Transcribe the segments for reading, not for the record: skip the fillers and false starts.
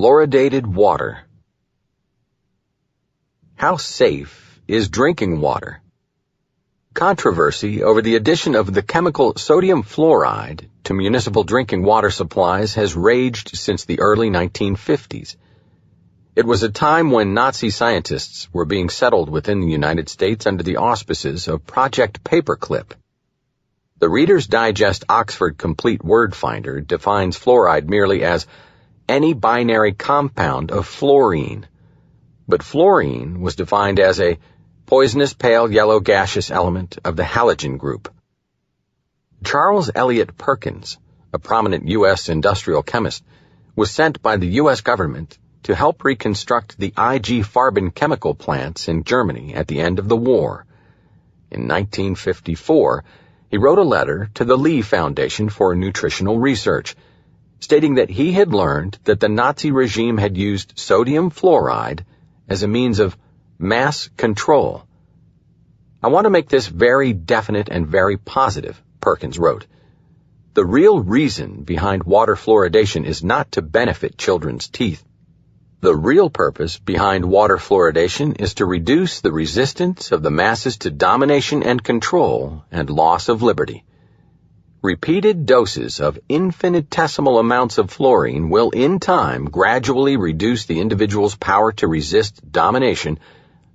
Fluoridated water. How safe is drinking water? Controversy over the addition of the chemical sodium fluoride to municipal drinking water supplies has raged since the early 1950s. It was a time when Nazi scientists were being settled within the United States under the auspices of Project Paperclip. The Reader's Digest Oxford Complete Word Finder defines fluoride merely as any binary compound of fluorine, but fluorine was defined as a poisonous pale yellow gaseous element of the halogen group. Charles Eliot Perkins, a prominent U.S. industrial chemist, was sent by the U.S. government to help reconstruct the IG Farben chemical plants in Germany at the end of the war. In 1954, he wrote a letter to the Lee Foundation for Nutritional Research, stating that he had learned that the Nazi regime had used sodium fluoride as a means of mass control. "I want to make this very definite and very positive," Perkins wrote. "The real reason behind water fluoridation is not to benefit children's teeth. The real purpose behind water fluoridation is to reduce the resistance of the masses to domination and control and loss of liberty. Repeated doses of infinitesimal amounts of fluorine will in time gradually reduce the individual's power to resist domination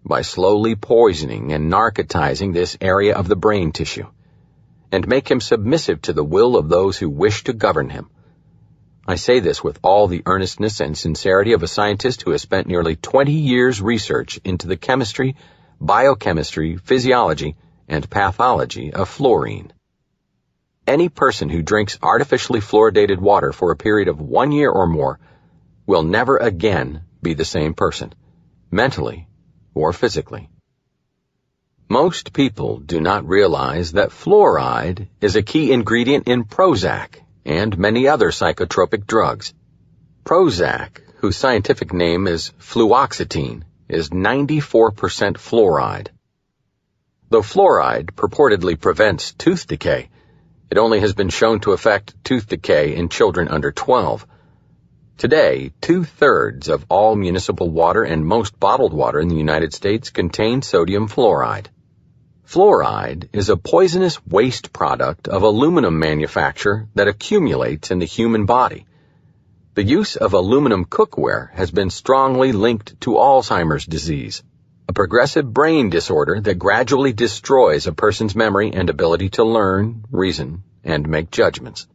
by slowly poisoning and narcotizing this area of the brain tissue, and make him submissive to the will of those who wish to govern him. I say this with all the earnestness and sincerity of a scientist who has spent nearly 20 years' research into the chemistry, biochemistry, physiology, and pathology of fluorine. Any person who drinks artificially fluoridated water for a period of 1 year or more will never again be the same person, mentally or physically." Most people do not realize that fluoride is a key ingredient in Prozac and many other psychotropic drugs. Prozac, whose scientific name is fluoxetine, is 94% fluoride. Though fluoride purportedly prevents tooth decay, it only has been shown to affect tooth decay in children under 12. Today, 2/3 of all municipal water and most bottled water in the United States contain sodium fluoride. Fluoride is a poisonous waste product of aluminum manufacture that accumulates in the human body. The use of aluminum cookware has been strongly linked to Alzheimer's disease, a progressive brain disorder that gradually destroys a person's memory and ability to learn, reason, and make judgments.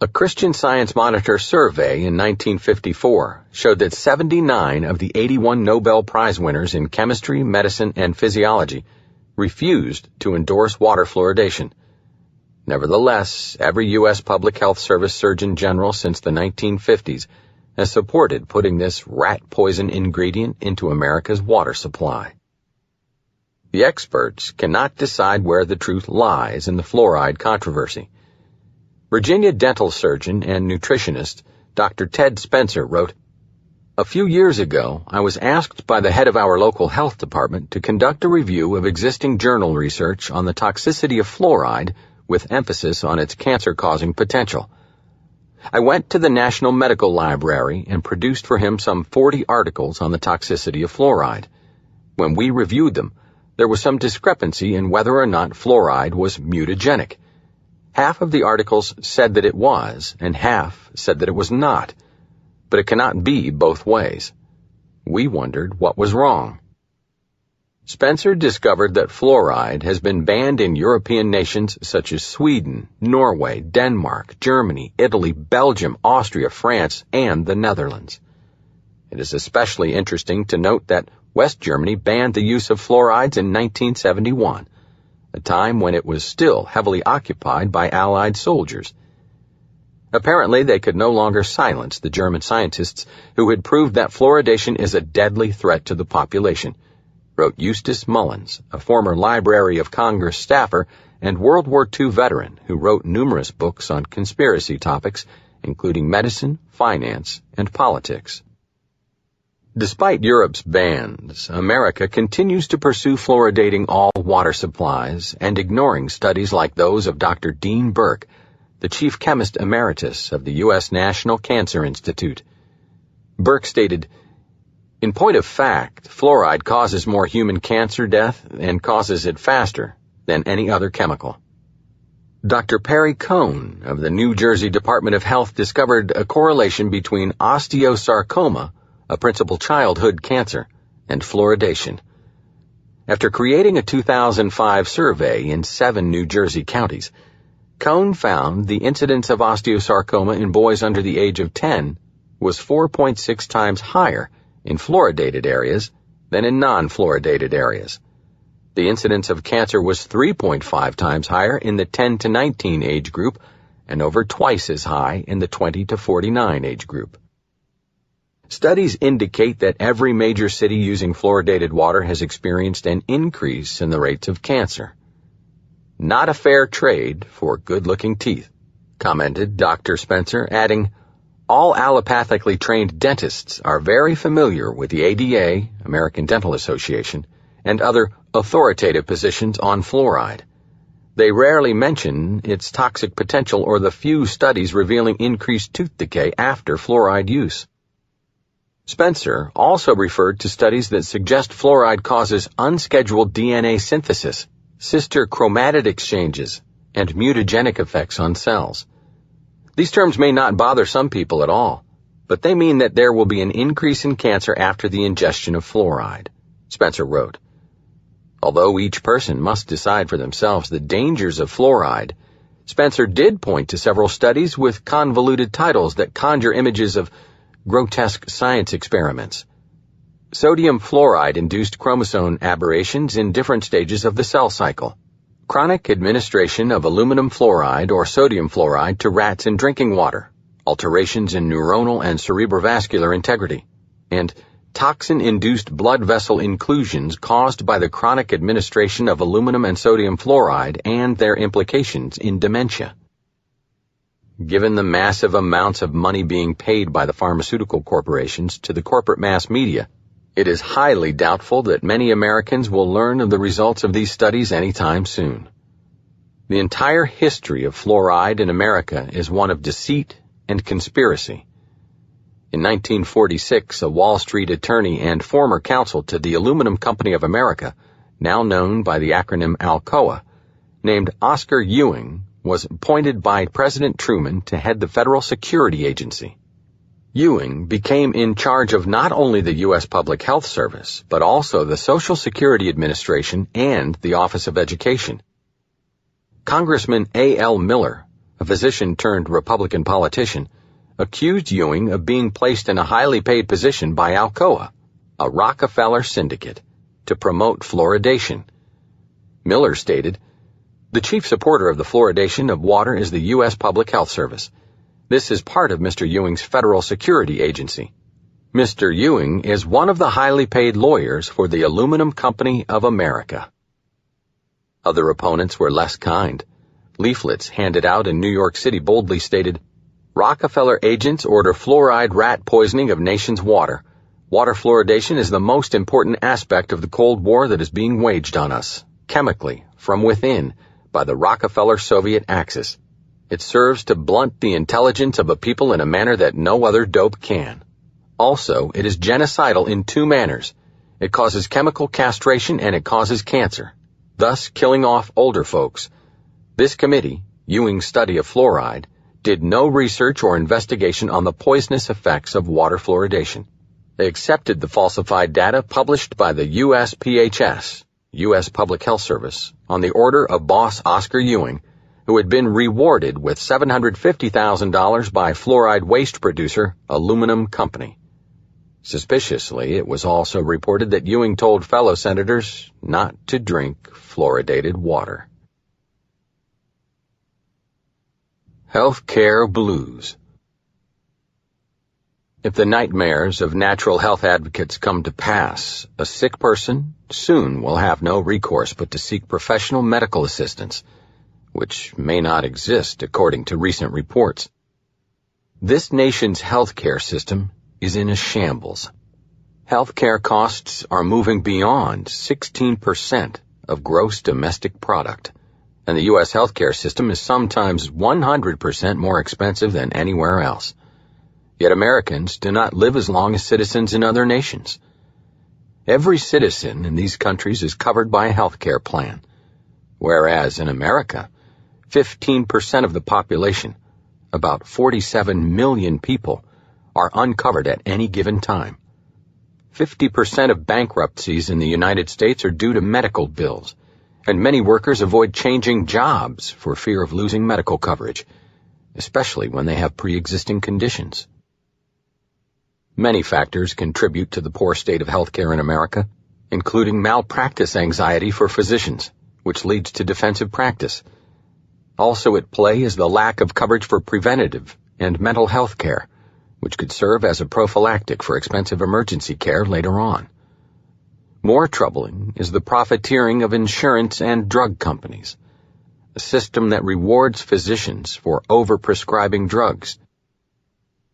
A Christian Science Monitor survey in 1954 showed that 79 of the 81 Nobel Prize winners in chemistry, medicine, and physiology refused to endorse water fluoridation. Nevertheless, every U.S. Public Health Service Surgeon General since the 1950s has supported putting this rat poison ingredient into America's water supply. The experts cannot decide where the truth lies in the fluoride controversy. Virginia dental surgeon and nutritionist Dr. Ted Spencer wrote, "A few years ago, I was asked by the head of our local health department to conduct a review of existing journal research on the toxicity of fluoride with emphasis on its cancer-causing potential. I went to the National Medical Library and produced for him some 40 articles on the toxicity of fluoride. When we reviewed them, there was some discrepancy in whether or not fluoride was mutagenic. Half of the articles said that it was, and half said that it was not. But it cannot be both ways. We wondered what was wrong." Spencer discovered that fluoride has been banned in European nations such as Sweden, Norway, Denmark, Germany, Italy, Belgium, Austria, France, and the Netherlands. It is especially interesting to note that West Germany banned the use of fluorides in 1971, a time when it was still heavily occupied by Allied soldiers. Apparently, they could no longer silence the German scientists who had proved that fluoridation is a deadly threat to the population, wrote Eustace Mullins, a former Library of Congress staffer and World War II veteran who wrote numerous books on conspiracy topics, including medicine, finance, and politics. Despite Europe's bans, America continues to pursue fluoridating all water supplies and ignoring studies like those of Dr. Dean Burke, the chief chemist emeritus of the U.S. National Cancer Institute. Burke stated, "In point of fact, fluoride causes more human cancer death and causes it faster than any other chemical." Dr. Perry Cohn of the New Jersey Department of Health discovered a correlation between osteosarcoma, a principal childhood cancer, and fluoridation. After creating a 2005 survey in 7 New Jersey counties, Cohn found the incidence of osteosarcoma in boys under the age of 10 was 4.6 times higher in fluoridated areas than in non-fluoridated areas. The incidence of cancer was 3.5 times higher in the 10 to 19 age group and over twice as high in the 20 to 49 age group. Studies indicate that every major city using fluoridated water has experienced an increase in the rates of cancer. "Not a fair trade for good-looking teeth," commented Dr. Spencer, adding, "All allopathically trained dentists are very familiar with the ADA, American Dental Association, and other authoritative positions on fluoride. They rarely mention its toxic potential or the few studies revealing increased tooth decay after fluoride use." Spencer also referred to studies that suggest fluoride causes unscheduled DNA synthesis, sister chromatid exchanges, and mutagenic effects on cells. These terms may not bother some people at all, but they mean that there will be an increase in cancer after the ingestion of fluoride, Spencer wrote. Although each person must decide for themselves the dangers of fluoride, Spencer did point to several studies with convoluted titles that conjure images of grotesque science experiments. Sodium fluoride-induced chromosome aberrations in different stages of the cell cycle. Chronic administration of aluminum fluoride or sodium fluoride to rats in drinking water. Alterations in neuronal and cerebrovascular integrity. And toxin-induced blood vessel inclusions caused by the chronic administration of aluminum and sodium fluoride and their implications in dementia. Given the massive amounts of money being paid by the pharmaceutical corporations to the corporate mass media, it is highly doubtful that many Americans will learn of the results of these studies anytime soon. The entire history of fluoride in America is one of deceit and conspiracy. In 1946, a Wall Street attorney and former counsel to the Aluminum Company of America, now known by the acronym ALCOA, named Oscar Ewing, was appointed by President Truman to head the Federal Security Agency. Ewing became in charge of not only the U.S. Public Health Service, but also the Social Security Administration and the Office of Education. Congressman A.L. Miller, a physician-turned-Republican politician, accused Ewing of being placed in a highly paid position by Alcoa, a Rockefeller syndicate, to promote fluoridation. Miller stated, "The chief supporter of the fluoridation of water is the U.S. Public Health Service. This is part of Mr. Ewing's Federal Security Agency. Mr. Ewing is one of the highly paid lawyers for the Aluminum Company of America." Other opponents were less kind. Leaflets handed out in New York City boldly stated, "Rockefeller agents order fluoride rat poisoning of nation's water. Water fluoridation is the most important aspect of the Cold War that is being waged on us, chemically, from within, by the Rockefeller-Soviet axis. It serves to blunt the intelligence of a people in a manner that no other dope can. Also, it is genocidal in 2 manners. It causes chemical castration and it causes cancer, thus killing off older folks. This committee, Ewing's study of fluoride, did no research or investigation on the poisonous effects of water fluoridation. They accepted the falsified data published by the USPHS, U.S. Public Health Service, on the order of boss Oscar Ewing, who had been rewarded with $750,000 by fluoride waste producer Aluminum Company. Suspiciously, it was also reported that Ewing told fellow senators not to drink fluoridated water. Healthcare blues. If the nightmares of natural health advocates come to pass, a sick person soon will have no recourse but to seek professional medical assistance, which may not exist according to recent reports. This nation's healthcare system is in a shambles. Healthcare costs are moving beyond 16% of gross domestic product, and the U.S. healthcare system is sometimes 100% more expensive than anywhere else. Yet Americans do not live as long as citizens in other nations. Every citizen in these countries is covered by a health care plan, whereas in America, 15% of the population, about 47 million people, are uncovered at any given time. 50% of bankruptcies in the United States are due to medical bills, and many workers avoid changing jobs for fear of losing medical coverage, especially when they have pre-existing conditions. Many factors contribute to the poor state of healthcare in America, including malpractice anxiety for physicians, which leads to defensive practice. Also at play is the lack of coverage for preventative and mental health care, which could serve as a prophylactic for expensive emergency care later on. More troubling is the profiteering of insurance and drug companies, a system that rewards physicians for overprescribing drugs.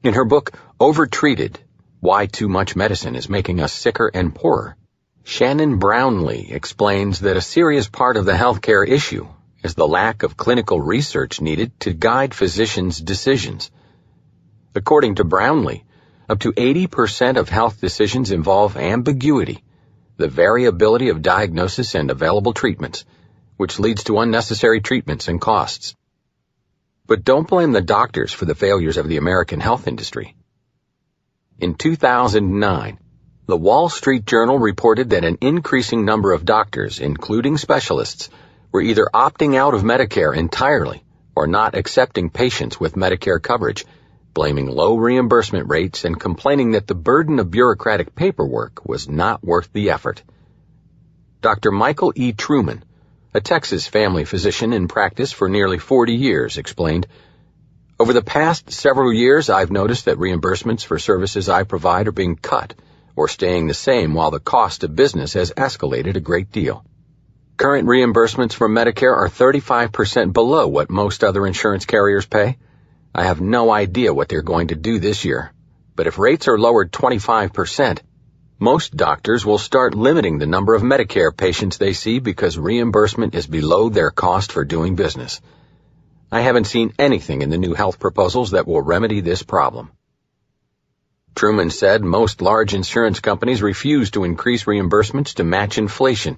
In her book, Overtreated, Why Too Much Medicine is Making Us Sicker and Poorer, Shannon Brownlee explains that a serious part of the healthcare issue is the lack of clinical research needed to guide physicians' decisions. According to Brownlee, up to 80% of health decisions involve ambiguity, the variability of diagnosis and available treatments, which leads to unnecessary treatments and costs. But don't blame the doctors for the failures of the American health industry. In 2009, the Wall Street Journal reported that an increasing number of doctors, including specialists, were either opting out of Medicare entirely or not accepting patients with Medicare coverage, blaming low reimbursement rates and complaining that the burden of bureaucratic paperwork was not worth the effort. Dr. Michael E. Truman, a Texas family physician in practice for nearly 40 years, explained, "Over the past several years, I've noticed that reimbursements for services I provide are being cut or staying the same while the cost of business has escalated a great deal. Current reimbursements from Medicare are 35% below what most other insurance carriers pay. I have no idea what they're going to do this year, but if rates are lowered 25%, most doctors will start limiting the number of Medicare patients they see because reimbursement is below their cost for doing business. I haven't seen anything in the new health proposals that will remedy this problem." Truman said most large insurance companies refuse to increase reimbursements to match inflation.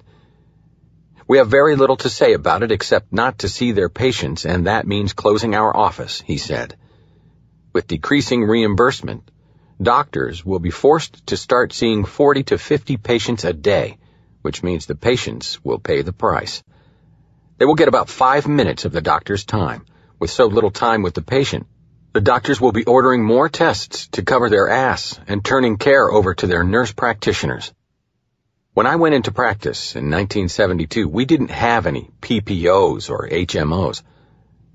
"We have very little to say about it except not to see their patients, and that means closing our office," he said. With decreasing reimbursement, doctors will be forced to start seeing 40 to 50 patients a day, which means the patients will pay the price. They will get about 5 minutes of the doctor's time. With so little time with the patient, the doctors will be ordering more tests to cover their ass and turning care over to their nurse practitioners. When I went into practice in 1972, we didn't have any PPOs or HMOs.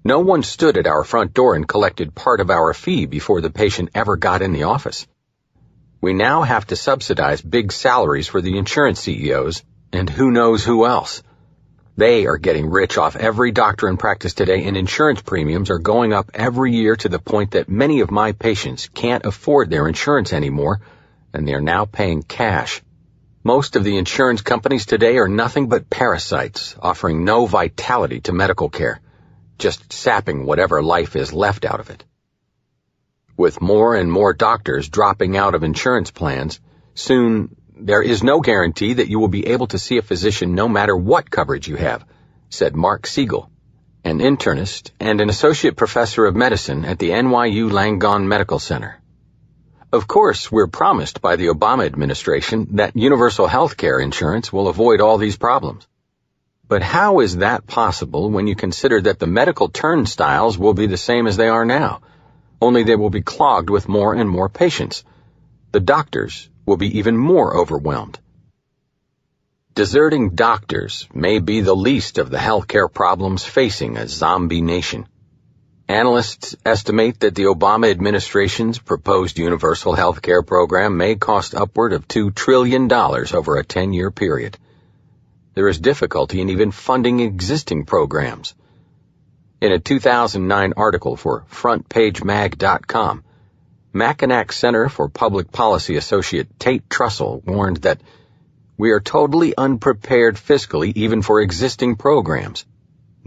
No one stood at our front door and collected part of our fee before the patient ever got in the office. We now have to subsidize big salaries for the insurance CEOs and who knows who else. They are getting rich off every doctor in practice today, and insurance premiums are going up every year to the point that many of my patients can't afford their insurance anymore, and they are now paying cash. Most of the insurance companies today are nothing but parasites, offering no vitality to medical care, just sapping whatever life is left out of it. With more and more doctors dropping out of insurance plans, soon there is no guarantee that you will be able to see a physician no matter what coverage you have, said Mark Siegel, an internist and an associate professor of medicine at the NYU Langone Medical Center. Of course, we're promised by the Obama administration that universal health care insurance will avoid all these problems. But how is that possible when you consider that the medical turnstiles will be the same as they are now, only they will be clogged with more and more patients? The doctors will be even more overwhelmed. Deserting doctors may be the least of the healthcare problems facing a zombie nation. Analysts estimate that the Obama administration's proposed universal health care program may cost upward of $2 trillion over a 10-year period. There is difficulty in even funding existing programs. In a 2009 article for FrontPageMag.com, Mackinac Center for Public Policy associate Tate Trussell warned that we are totally unprepared fiscally even for existing programs.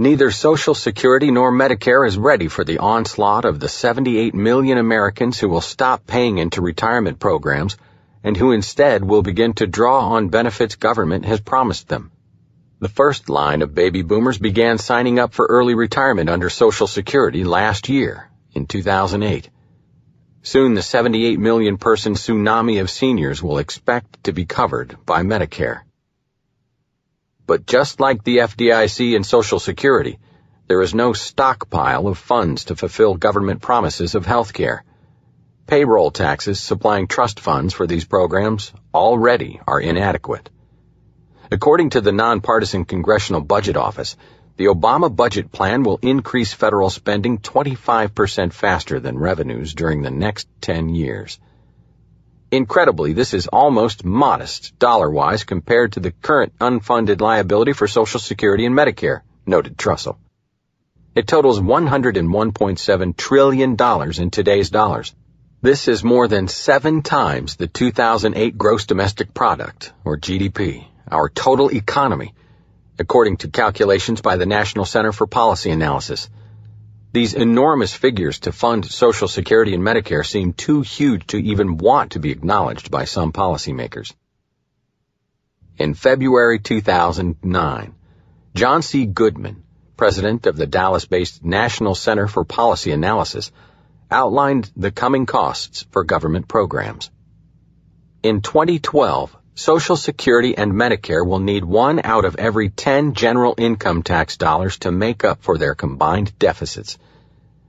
Neither Social Security nor Medicare is ready for the onslaught of the 78 million Americans who will stop paying into retirement programs and who instead will begin to draw on benefits government has promised them. The first line of baby boomers began signing up for early retirement under Social Security last year, in 2008. Soon the 78 million person tsunami of seniors will expect to be covered by Medicare. But just like the FDIC and Social Security, there is no stockpile of funds to fulfill government promises of health care. Payroll taxes supplying trust funds for these programs already are inadequate. According to the nonpartisan Congressional Budget Office, the Obama budget plan will increase federal spending 25% faster than revenues during the next 10 years. Incredibly, this is almost modest dollar-wise compared to the current unfunded liability for Social Security and Medicare, noted Trussell. It totals $101.7 trillion in today's dollars. This is more than 7 times the 2008 gross domestic product, or GDP, our total economy, according to calculations by the National Center for Policy Analysis. These enormous figures to fund Social Security and Medicare seem too huge to even want to be acknowledged by some policymakers. In February 2009, John C. Goodman, president of the Dallas-based National Center for Policy Analysis, outlined the coming costs for government programs. In 2012, Social Security and Medicare will need 1 out of every 10 general income tax dollars to make up for their combined deficits.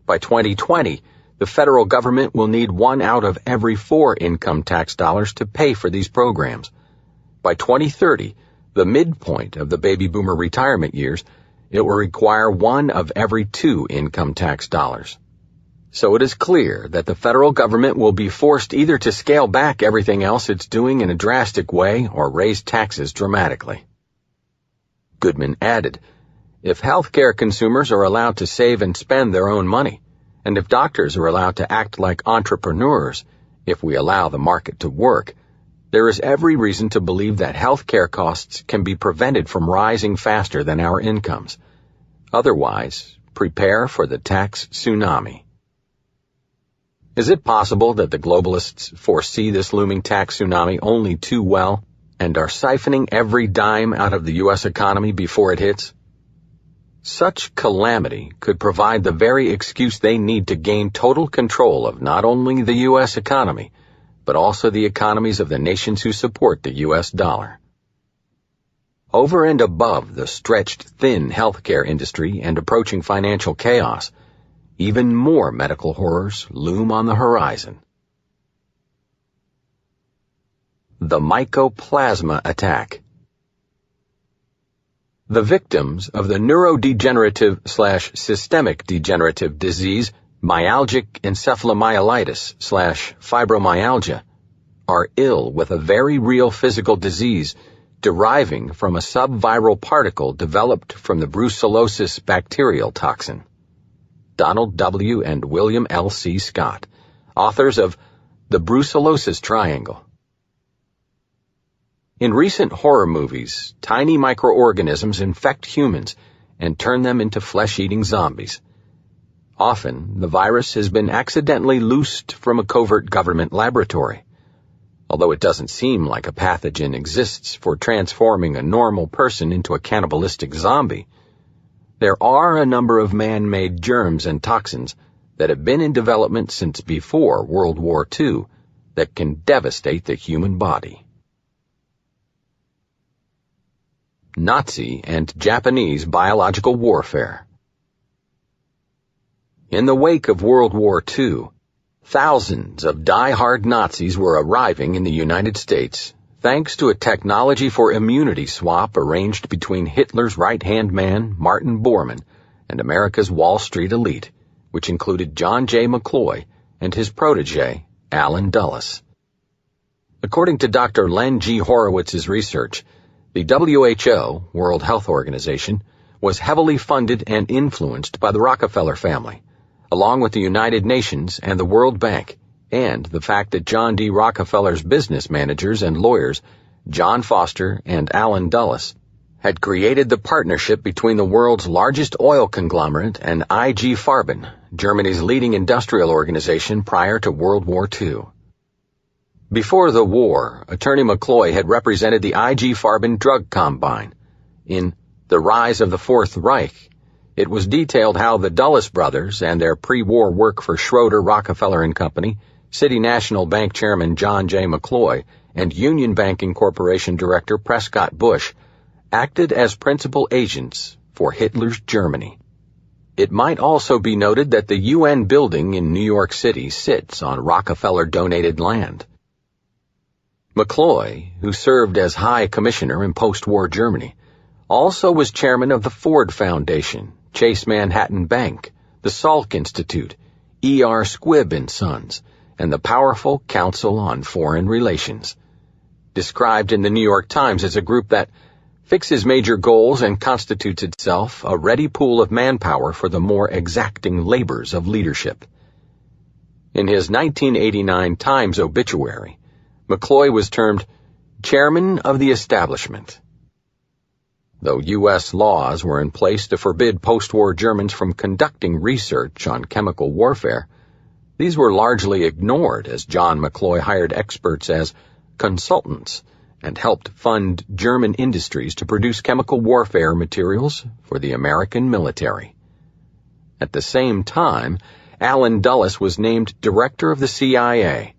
By 2020, the federal government will need 1 out of every 4 income tax dollars to pay for these programs. By 2030, the midpoint of the baby boomer retirement years, it will require 1 of every 2 income tax dollars. So it is clear that the federal government will be forced either to scale back everything else it's doing in a drastic way or raise taxes dramatically. Goodman added, if healthcare consumers are allowed to save and spend their own money, and if doctors are allowed to act like entrepreneurs, if we allow the market to work, there is every reason to believe that healthcare costs can be prevented from rising faster than our incomes. Otherwise, prepare for the tax tsunami. Is it possible that the globalists foresee this looming tax tsunami only too well and are siphoning every dime out of the U.S. economy before it hits? Such calamity could provide the very excuse they need to gain total control of not only the U.S. economy, but also the economies of the nations who support the U.S. dollar. Over and above the stretched thin healthcare industry and approaching financial chaos, even more medical horrors loom on the horizon. The Mycoplasma Attack. The victims of the neurodegenerative/systemic degenerative disease myalgic encephalomyelitis/fibromyalgia are ill with a very real physical disease deriving from a subviral particle developed from the brucellosis bacterial toxin. Donald W. and William L. C. Scott, authors of The Brucellosis Triangle. In recent horror movies, tiny microorganisms infect humans and turn them into flesh-eating zombies. Often, the virus has been accidentally loosed from a covert government laboratory. Although it doesn't seem like a pathogen exists for transforming a normal person into a cannibalistic zombie, there are a number of man-made germs and toxins that have been in development since before World War II that can devastate the human body. Nazi and Japanese biological warfare. In the wake of World War II, thousands of die-hard Nazis were arriving in the United States thanks to a technology for immunity swap arranged between Hitler's right-hand man, Martin Bormann, and America's Wall Street elite, which included John J. McCloy and his protege, Allen Dulles. According to Dr. Len G. Horowitz's research, the WHO, World Health Organization, was heavily funded and influenced by the Rockefeller family, along with the United Nations and the World Bank, and the fact that John D. Rockefeller's business managers and lawyers, John Foster and Allen Dulles, had created the partnership between the world's largest oil conglomerate and IG Farben, Germany's leading industrial organization prior to World War II. Before the war, Attorney McCloy had represented the IG Farben drug combine. In The Rise of the Fourth Reich, it was detailed how the Dulles brothers and their pre-war work for Schroeder, Rockefeller and Company, City National Bank Chairman John J. McCloy, and Union Banking Corporation Director Prescott Bush acted as principal agents for Hitler's Germany. It might also be noted that the UN building in New York City sits on Rockefeller-donated land. McCloy, who served as High Commissioner in post-war Germany, also was chairman of the Ford Foundation, Chase Manhattan Bank, the Salk Institute, E.R. Squibb and Sons, and the powerful Council on Foreign Relations. Described in the New York Times as a group that fixes major goals and constitutes itself a ready pool of manpower for the more exacting labors of leadership. In his 1989 Times obituary, McCloy was termed Chairman of the Establishment. Though U.S. laws were in place to forbid post-war Germans from conducting research on chemical warfare, these were largely ignored as John McCloy hired experts as consultants and helped fund German industries to produce chemical warfare materials for the American military. At the same time, Allen Dulles was named director of the CIA.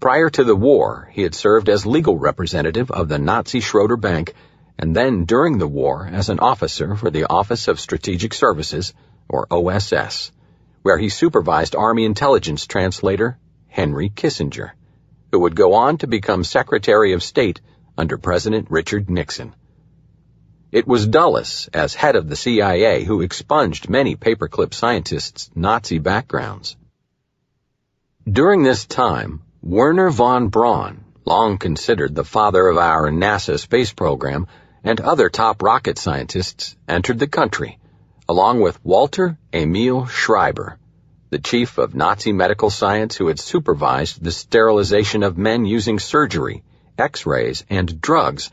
Prior to the war, he had served as legal representative of the Nazi Schroeder Bank, and then during the war as an officer for the Office of Strategic Services, or OSS, where he supervised Army intelligence translator Henry Kissinger, who would go on to become Secretary of State under President Richard Nixon. It was Dulles, as head of the CIA, who expunged many paperclip scientists' Nazi backgrounds. During this time, Wernher von Braun, long considered the father of our NASA space program, and other top rocket scientists entered the country, along with Walter Emil Schreiber, the chief of Nazi medical science who had supervised the sterilization of men using surgery, X-rays, and drugs,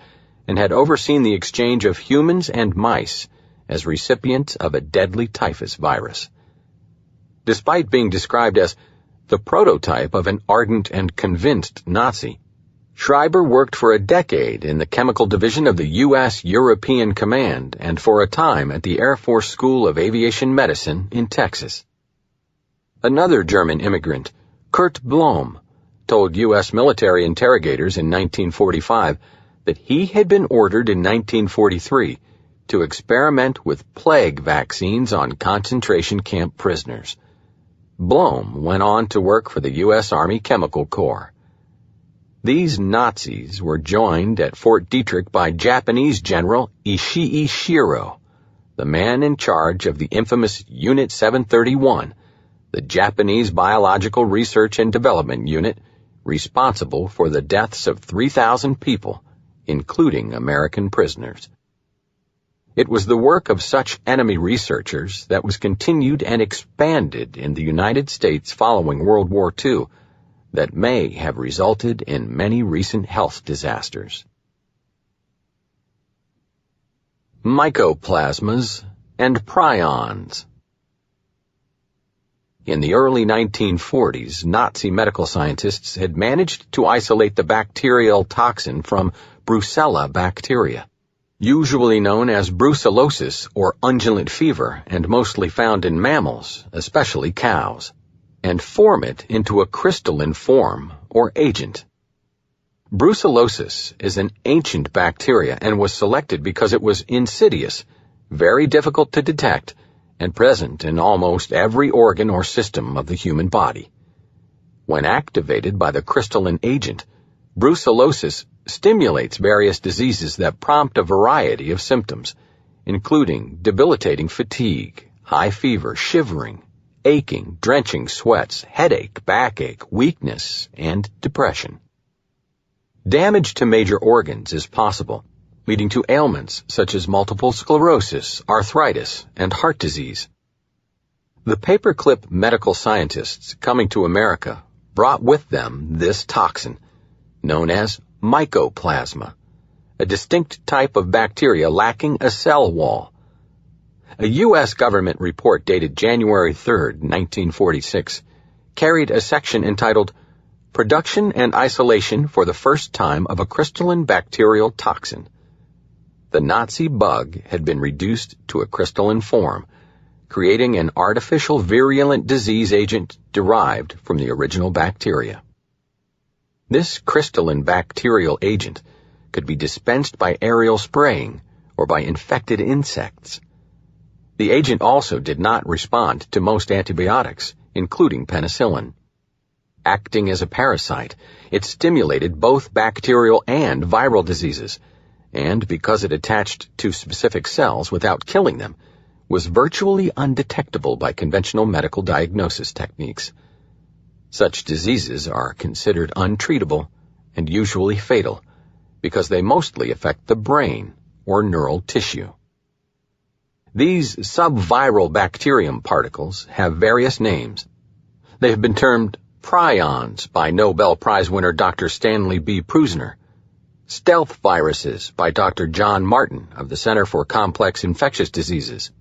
and had overseen the exchange of humans and mice as recipients of a deadly typhus virus. Despite being described as the prototype of an ardent and convinced Nazi, Schreiber worked for a decade in the chemical division of the U.S. European Command and for a time at the Air Force School of Aviation Medicine in Texas. Another German immigrant, Kurt Blom, told U.S. military interrogators in 1945 that he had been ordered in 1943 to experiment with plague vaccines on concentration camp prisoners. Blom went on to work for the U.S. Army Chemical Corps. These Nazis were joined at Fort Detrick by Japanese General Ishii Shiro, the man in charge of the infamous Unit 731, the Japanese Biological Research and Development Unit, responsible for the deaths of 3,000 people, including American prisoners. It was the work of such enemy researchers that was continued and expanded in the United States following World War II that may have resulted in many recent health disasters. Mycoplasmas and prions. In the early 1940s, Nazi medical scientists had managed to isolate the bacterial toxin from Brucella bacteria, usually known as brucellosis or undulant fever and mostly found in mammals, especially cows, and form it into a crystalline form or agent. Brucellosis is an ancient bacteria and was selected because it was insidious, very difficult to detect, and present in almost every organ or system of the human body. When activated by the crystalline agent, brucellosis stimulates various diseases that prompt a variety of symptoms, including debilitating fatigue, high fever, shivering, aching, drenching sweats, headache, backache, weakness, and depression. Damage to major organs is possible, leading to ailments such as multiple sclerosis, arthritis, and heart disease. The paperclip medical scientists coming to America brought with them this toxin, known as mycoplasma, a distinct type of bacteria lacking a cell wall. A U.S. government report dated January 3, 1946, carried a section entitled Production and Isolation for the First Time of a Crystalline Bacterial Toxin. The Nazi bug had been reduced to a crystalline form, creating an artificial virulent disease agent derived from the original bacteria. This crystalline bacterial agent could be dispensed by aerial spraying or by infected insects. The agent also did not respond to most antibiotics, including penicillin. Acting as a parasite, it stimulated both bacterial and viral diseases, and because it attached to specific cells without killing them, was virtually undetectable by conventional medical diagnosis techniques. Such diseases are considered untreatable and usually fatal because they mostly affect the brain or neural tissue. These subviral bacterium particles have various names. They have been termed prions by Nobel Prize winner Dr. Stanley B. Prusiner, stealth viruses by Dr. John Martin of the Center for Complex Infectious Diseases,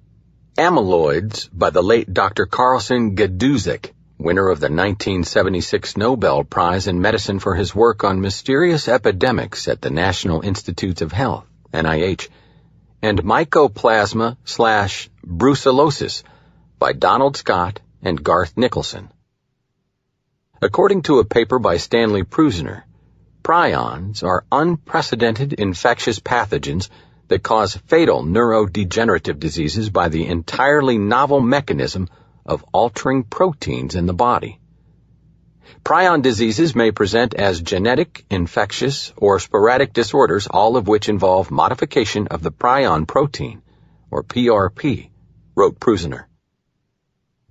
amyloids by the late Dr. Carlson Gaduzik, winner of the 1976 Nobel Prize in Medicine for his work on mysterious epidemics at the National Institutes of Health, NIH, and Mycoplasma/brucellosis by Donald Scott and Garth Nicholson. According to a paper by Stanley Prusiner, prions are unprecedented infectious pathogens that cause fatal neurodegenerative diseases by the entirely novel mechanism of altering proteins in the body. Prion diseases may present as genetic, infectious, or sporadic disorders, all of which involve modification of the prion protein, or PRP, wrote Prusiner.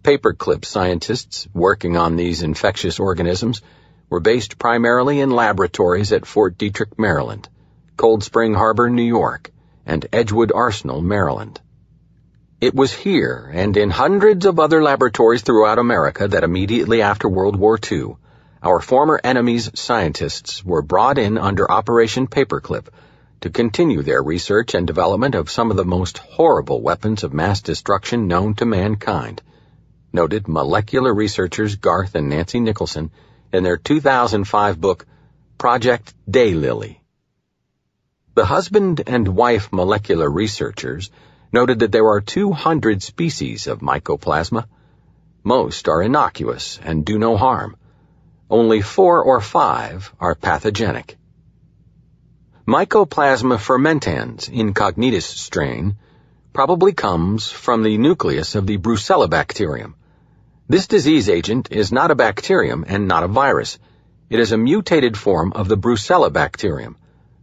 Paperclip scientists working on these infectious organisms were based primarily in laboratories at Fort Detrick, Maryland, Cold Spring Harbor, New York, and Edgewood Arsenal, Maryland. It was here and in hundreds of other laboratories throughout America that immediately after World War II, our former enemies' scientists were brought in under Operation Paperclip to continue their research and development of some of the most horrible weapons of mass destruction known to mankind, noted molecular researchers Garth and Nancy Nicholson in their 2005 book, Project Daylily. The husband and wife molecular researchers noted that there are 200 species of mycoplasma. Most are innocuous and do no harm. Only 4 or 5 are pathogenic. Mycoplasma fermentans incognitus strain probably comes from the nucleus of the Brucella bacterium. This disease agent is not a bacterium and not a virus. It is a mutated form of the Brucella bacterium,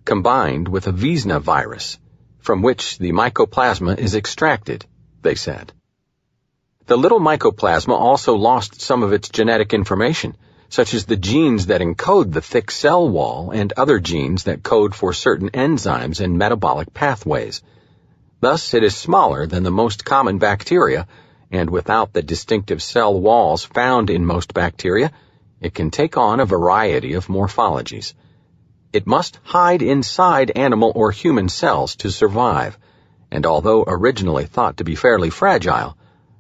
combined with a Wiesna virus, from which the mycoplasma is extracted, they said. The little mycoplasma also lost some of its genetic information, such as the genes that encode the thick cell wall and other genes that code for certain enzymes and metabolic pathways. Thus, it is smaller than the most common bacteria, and without the distinctive cell walls found in most bacteria, it can take on a variety of morphologies. It must hide inside animal or human cells to survive, and although originally thought to be fairly fragile,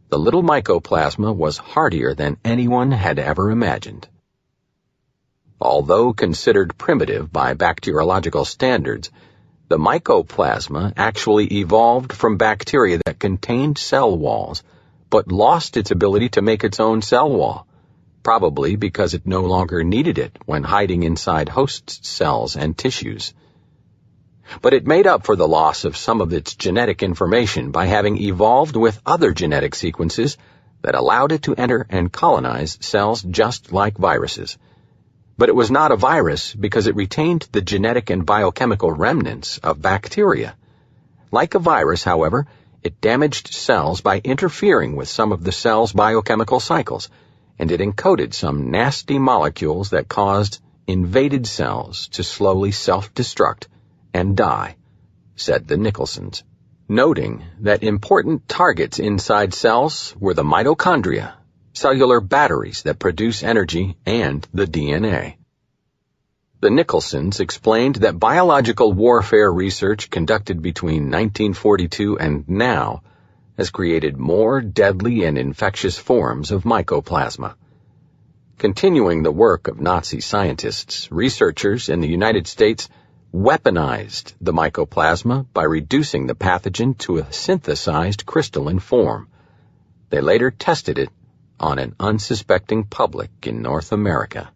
the little mycoplasma was hardier than anyone had ever imagined. Although considered primitive by bacteriological standards, the mycoplasma actually evolved from bacteria that contained cell walls, but lost its ability to make its own cell wall, probably because it no longer needed it when hiding inside host cells and tissues. But it made up for the loss of some of its genetic information by having evolved with other genetic sequences that allowed it to enter and colonize cells just like viruses. But it was not a virus because it retained the genetic and biochemical remnants of bacteria. Like a virus, however, it damaged cells by interfering with some of the cell's biochemical cycles, and it encoded some nasty molecules that caused invaded cells to slowly self-destruct and die, said the Nicholsons, noting that important targets inside cells were the mitochondria, cellular batteries that produce energy, and the DNA. The Nicholsons explained that biological warfare research conducted between 1942 and now has created more deadly and infectious forms of mycoplasma. Continuing the work of Nazi scientists, researchers in the United States weaponized the mycoplasma by reducing the pathogen to a synthesized crystalline form. They later tested it on an unsuspecting public in North America.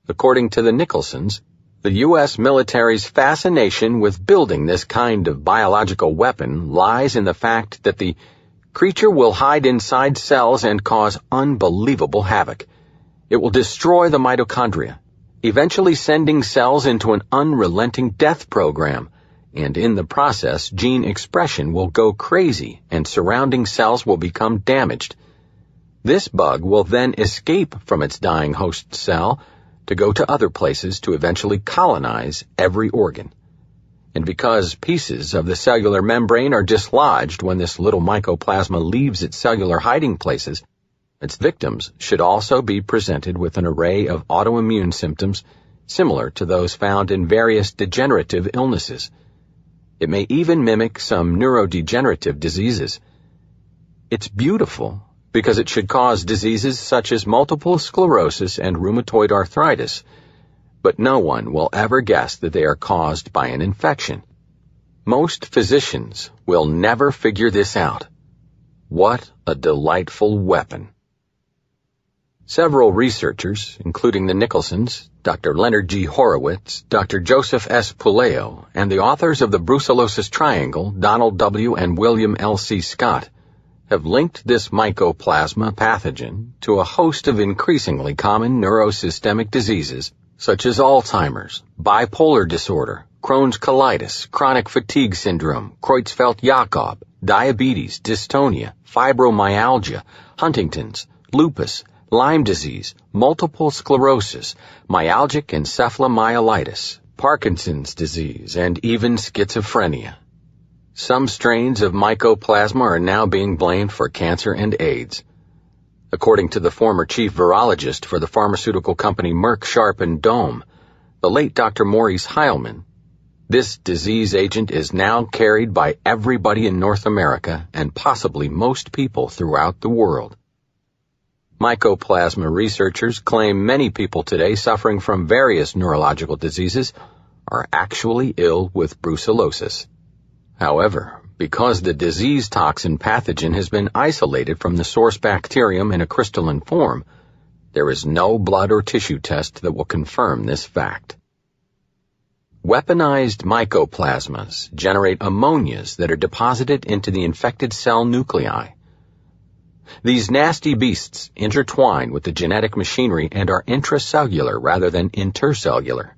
According to the Nicholsons, the U.S. military's fascination with building this kind of biological weapon lies in the fact that the creature will hide inside cells and cause unbelievable havoc. It will destroy the mitochondria, eventually sending cells into an unrelenting death program, and in the process, gene expression will go crazy and surrounding cells will become damaged. This bug will then escape from its dying host cell to go to other places to eventually colonize every organ. And because pieces of the cellular membrane are dislodged when this little mycoplasma leaves its cellular hiding places, its victims should also be presented with an array of autoimmune symptoms similar to those found in various degenerative illnesses. It may even mimic some neurodegenerative diseases. It's beautiful because it should cause diseases such as multiple sclerosis and rheumatoid arthritis, but no one will ever guess that they are caused by an infection. Most physicians will never figure this out. What a delightful weapon. Several researchers, including the Nicholsons, Dr. Leonard G. Horowitz, Dr. Joseph S. Puleo, and the authors of the brucellosis triangle, Donald W. and William L. C. Scott, have linked this mycoplasma pathogen to a host of increasingly common neurosystemic diseases such as Alzheimer's, bipolar disorder, Crohn's colitis, chronic fatigue syndrome, Creutzfeldt-Jakob, diabetes, dystonia, fibromyalgia, Huntington's, lupus, Lyme disease, multiple sclerosis, myalgic encephalomyelitis, Parkinson's disease, and even schizophrenia. Some strains of mycoplasma are now being blamed for cancer and AIDS. According to the former chief virologist for the pharmaceutical company Merck Sharp and Dohme, the late Dr. Maurice Heilman, this disease agent is now carried by everybody in North America and possibly most people throughout the world. Mycoplasma researchers claim many people today suffering from various neurological diseases are actually ill with brucellosis. However, because the disease toxin pathogen has been isolated from the source bacterium in a crystalline form, there is no blood or tissue test that will confirm this fact. Weaponized mycoplasmas generate ammonias that are deposited into the infected cell nuclei. These nasty beasts intertwine with the genetic machinery and are intracellular rather than intercellular.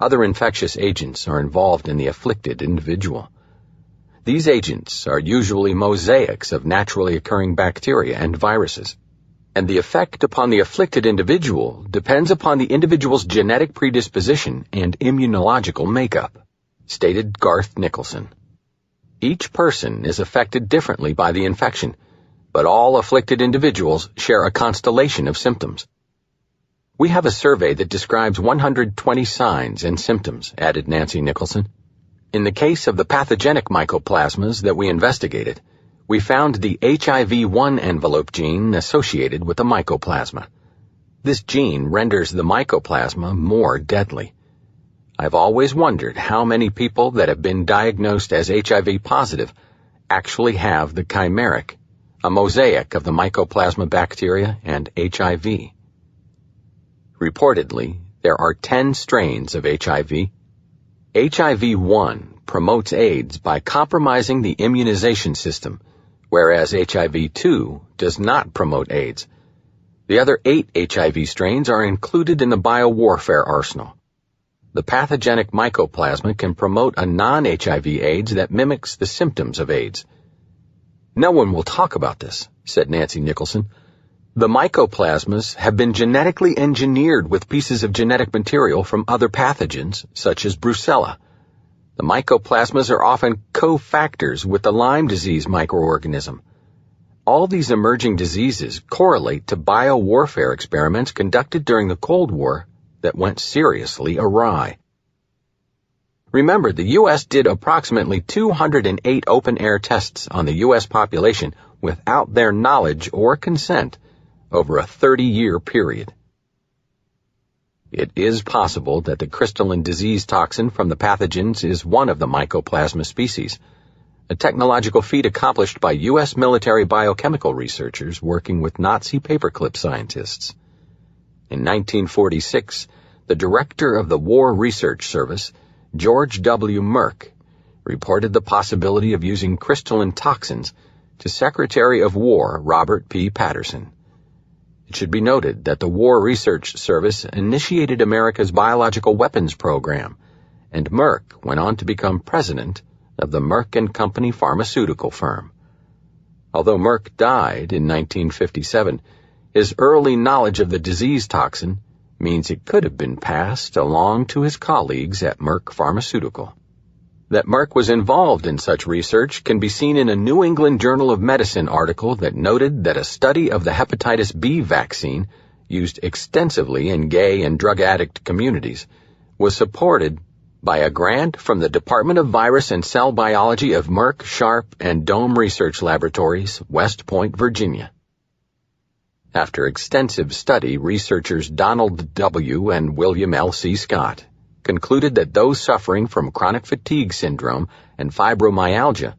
Other infectious agents are involved in the afflicted individual. These agents are usually mosaics of naturally occurring bacteria and viruses, and the effect upon the afflicted individual depends upon the individual's genetic predisposition and immunological makeup, stated Garth Nicholson. Each person is affected differently by the infection, but all afflicted individuals share a constellation of symptoms. We have a survey that describes 120 signs and symptoms, added Nancy Nicholson. In the case of the pathogenic mycoplasmas that we investigated, we found the HIV-1 envelope gene associated with the mycoplasma. This gene renders the mycoplasma more deadly. I've always wondered how many people that have been diagnosed as HIV positive actually have the chimeric, a mosaic of the mycoplasma bacteria and HIV. Reportedly, there are 10 strains of HIV. HIV-1 promotes AIDS by compromising the immunization system, whereas HIV-2 does not promote AIDS. The other 8 HIV strains are included in the biowarfare arsenal. The pathogenic mycoplasma can promote a non-HIV AIDS that mimics the symptoms of AIDS. No one will talk about this, said Nancy Nicholson. The mycoplasmas have been genetically engineered with pieces of genetic material from other pathogens, such as brucella. The mycoplasmas are often cofactors with the Lyme disease microorganism. All these emerging diseases correlate to biowarfare experiments conducted during the Cold War that went seriously awry. Remember, the U.S. did approximately 208 open-air tests on the U.S. population without their knowledge or consent over a 30-year period. It is possible that the crystalline disease toxin from the pathogens is one of the Mycoplasma species, a technological feat accomplished by U.S. military biochemical researchers working with Nazi paperclip scientists. In 1946, the director of the War Research Service, George W. Merck, reported the possibility of using crystalline toxins to Secretary of War Robert P. Patterson. It should be noted that the War Research Service initiated America's biological weapons program, and Merck went on to become president of the Merck & Company pharmaceutical firm. Although Merck died in 1957, his early knowledge of the disease toxin means it could have been passed along to his colleagues at Merck Pharmaceutical. That Merck was involved in such research can be seen in a New England Journal of Medicine article that noted that a study of the hepatitis B vaccine, used extensively in gay and drug addict communities, was supported by a grant from the Department of Virus and Cell Biology of Merck, Sharp, and Dome Research Laboratories, West Point, Virginia. After extensive study, researchers Donald W. and William L. C. Scott concluded that those suffering from chronic fatigue syndrome and fibromyalgia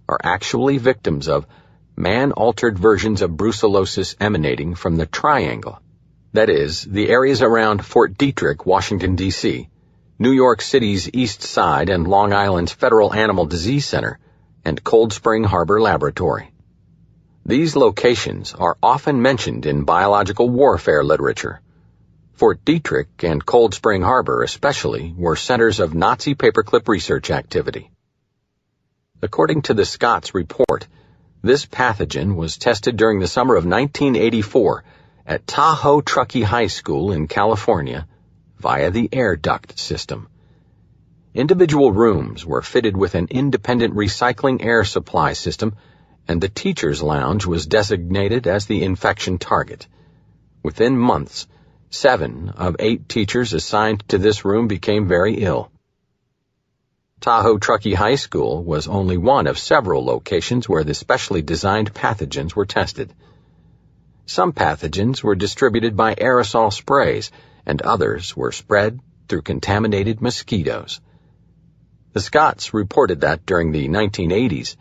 are actually victims of man-altered versions of brucellosis emanating from the triangle, that is, the areas around Fort Detrick, Washington, D.C., New York City's East Side and Long Island's Federal Animal Disease Center, and Cold Spring Harbor Laboratory. These locations are often mentioned in biological warfare literature. Fort Detrick and Cold Spring Harbor especially were centers of Nazi paperclip research activity. According to the Scott's report, this pathogen was tested during the summer of 1984 at Tahoe Truckee High School in California via the air duct system. Individual rooms were fitted with an independent recycling air supply system, and the teacher's lounge was designated as the infection target. Within months, 7 of 8 teachers assigned to this room became very ill. Tahoe Truckee High School was only one of several locations where the specially designed pathogens were tested. Some pathogens were distributed by aerosol sprays, and others were spread through contaminated mosquitoes. The Scotts reported that during the 1980s,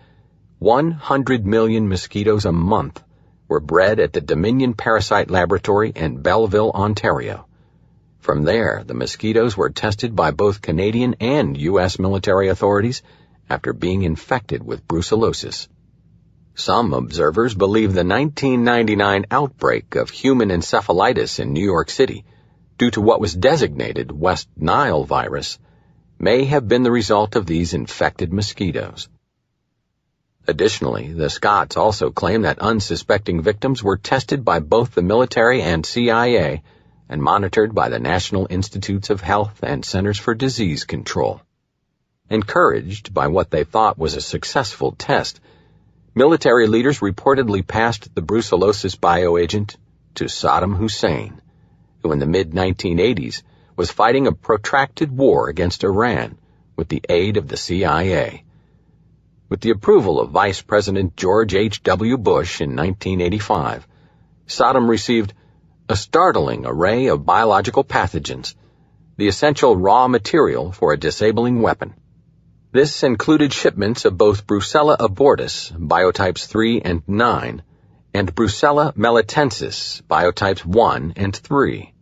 100 million mosquitoes a month were bred at the Dominion Parasite Laboratory in Belleville, Ontario. From there, the mosquitoes were tested by both Canadian and U.S. military authorities after being infected with brucellosis. Some observers believe the 1999 outbreak of human encephalitis in New York City, due to what was designated West Nile virus, may have been the result of these infected mosquitoes. Additionally, the Scotts also claim that unsuspecting victims were tested by both the military and CIA and monitored by the National Institutes of Health and Centers for Disease Control. Encouraged by what they thought was a successful test, military leaders reportedly passed the brucellosis bioagent to Saddam Hussein, who in the mid-1980s was fighting a protracted war against Iran with the aid of the CIA. With the approval of Vice President George H.W. Bush in 1985, Saddam received a startling array of biological pathogens, the essential raw material for a disabling weapon. This included shipments of both Brucella abortus, biotypes 3 and 9, and Brucella melitensis, biotypes 1 and 3.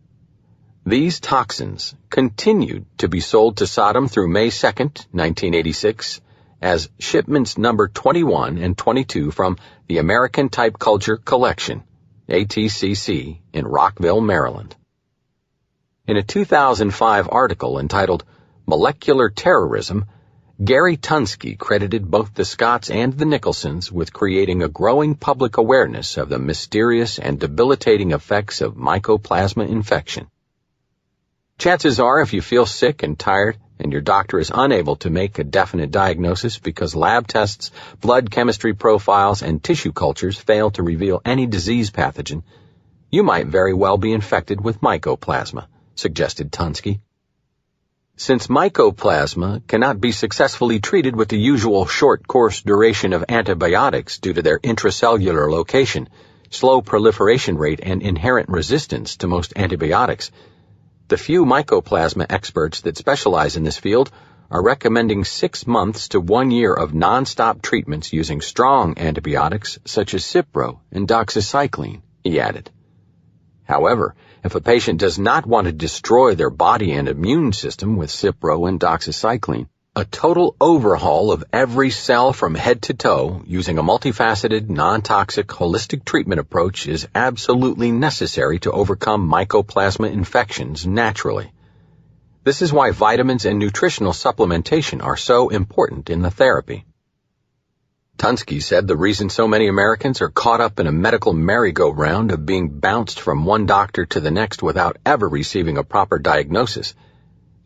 These toxins continued to be sold to Saddam through May 2, 1986, as shipments number 21 and 22 from the American Type Culture Collection, ATCC, in Rockville, Maryland. In a 2005 article entitled Molecular Terrorism, Gary Tunsky credited both the Scotts and the Nicholsons with creating a growing public awareness of the mysterious and debilitating effects of mycoplasma infection. Chances are, if you feel sick and tired and your doctor is unable to make a definite diagnosis because lab tests, blood chemistry profiles, and tissue cultures fail to reveal any disease pathogen, you might very well be infected with mycoplasma. suggested Tunsky. Since mycoplasma cannot be successfully treated with the usual short course duration of antibiotics due to their intracellular location, slow proliferation rate, and inherent resistance to most antibiotics, the few mycoplasma experts that specialize in this field are recommending 6 months to 1 year of nonstop treatments using strong antibiotics such as Cipro and doxycycline, he added. However, if a patient does not want to destroy their body and immune system with Cipro and doxycycline, a total overhaul of every cell from head to toe using a multifaceted, non-toxic, holistic treatment approach is absolutely necessary to overcome mycoplasma infections naturally. This is why vitamins and nutritional supplementation are so important in the therapy. Tunsky said the reason so many Americans are caught up in a medical merry-go-round of being bounced from one doctor to the next without ever receiving a proper diagnosis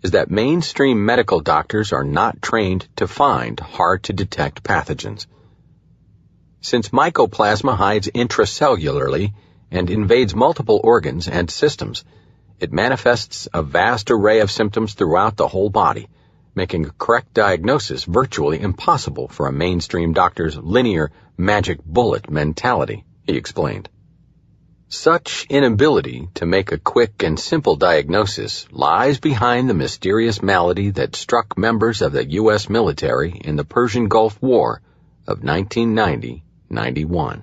is that mainstream medical doctors are not trained to find hard-to-detect pathogens. Since mycoplasma hides intracellularly and invades multiple organs and systems, it manifests a vast array of symptoms throughout the whole body, making a correct diagnosis virtually impossible for a mainstream doctor's linear magic bullet mentality, he explained. Such inability to make a quick and simple diagnosis lies behind the mysterious malady that struck members of the U.S. military in the Persian Gulf War of 1990-91.